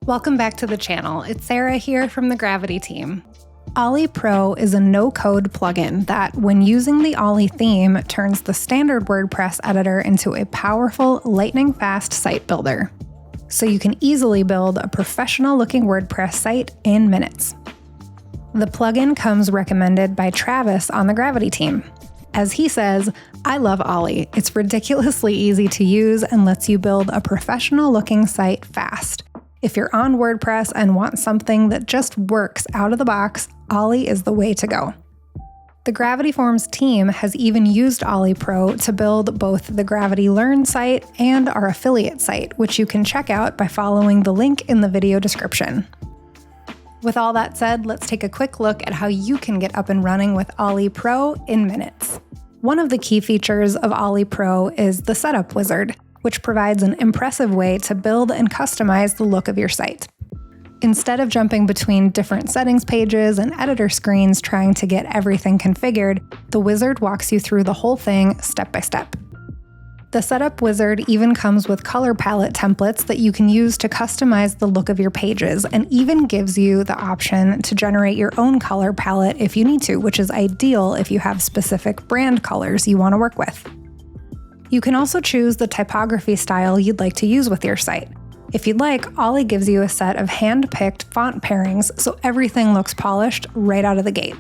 Welcome back to the channel. It's Sarah here from the Gravity team. Ollie Pro is a no-code plugin that, when using the Ollie theme, turns the standard WordPress editor into a powerful, lightning-fast site builder. So you can easily build a professional-looking WordPress site in minutes. The plugin comes recommended by Travis on the Gravity team. As he says, "I love Ollie. It's ridiculously easy to use and lets you build a professional-looking site fast. If you're on WordPress and want something that just works out of the box, Ollie is the way to go." The Gravity Forms team has even used Ollie Pro to build both the Gravity Learn site and our affiliate site, which you can check out by following the link in the video description. With all that said, let's take a quick look at how you can get up and running with Ollie Pro in minutes. One of the key features of Ollie Pro is the Setup Wizard, which provides an impressive way to build and customize the look of your site. Instead of jumping between different settings pages and editor screens trying to get everything configured, the wizard walks you through the whole thing step by step. The Setup Wizard even comes with color palette templates that you can use to customize the look of your pages, and even gives you the option to generate your own color palette if you need to, which is ideal if you have specific brand colors you want to work with. You can also choose the typography style you'd like to use with your site. If you'd like, Ollie gives you a set of hand-picked font pairings so everything looks polished right out of the gate.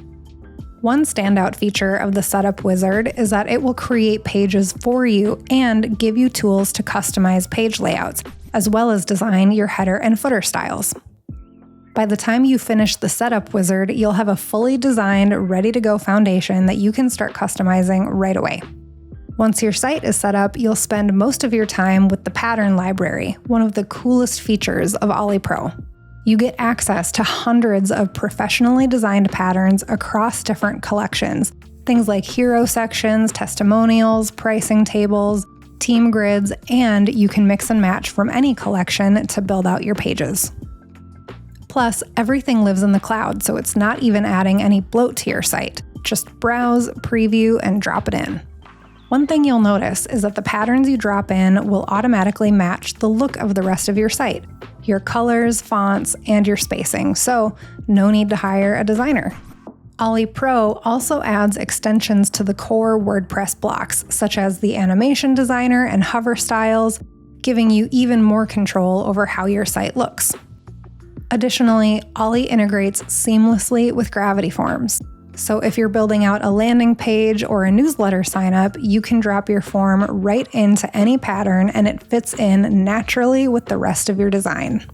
One standout feature of the Setup Wizard is that it will create pages for you and give you tools to customize page layouts, as well as design your header and footer styles. By the time you finish the Setup Wizard, you'll have a fully designed, ready-to-go foundation that you can start customizing right away. Once your site is set up, you'll spend most of your time with the pattern library, one of the coolest features of Ollie Pro. You get access to hundreds of professionally designed patterns across different collections, things like hero sections, testimonials, pricing tables, team grids, and you can mix and match from any collection to build out your pages. Plus, everything lives in the cloud, so it's not even adding any bloat to your site. Just browse, preview, and drop it in. One thing you'll notice is that the patterns you drop in will automatically match the look of the rest of your site, your colors, fonts, and your spacing, so no need to hire a designer. Ollie Pro also adds extensions to the core WordPress blocks, such as the animation designer and hover styles, giving you even more control over how your site looks. Additionally, Ollie integrates seamlessly with Gravity Forms. So if you're building out a landing page or a newsletter sign-up, you can drop your form right into any pattern and it fits in naturally with the rest of your design.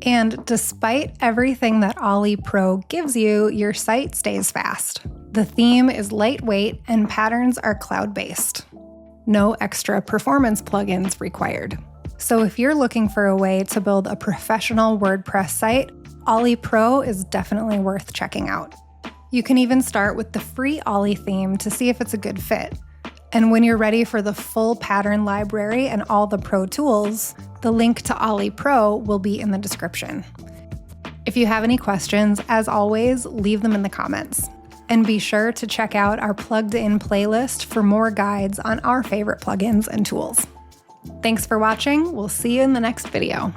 And despite everything that Ollie Pro gives you, your site stays fast. The theme is lightweight and patterns are cloud-based. No extra performance plugins required. So if you're looking for a way to build a professional WordPress site, Ollie Pro is definitely worth checking out. You can even start with the free Ollie theme to see if it's a good fit. And when you're ready for the full pattern library and all the pro tools, the link to Ollie Pro will be in the description. If you have any questions, as always, leave them in the comments. And be sure to check out our plugged-in playlist for more guides on our favorite plugins and tools. Thanks for watching. We'll see you in the next video.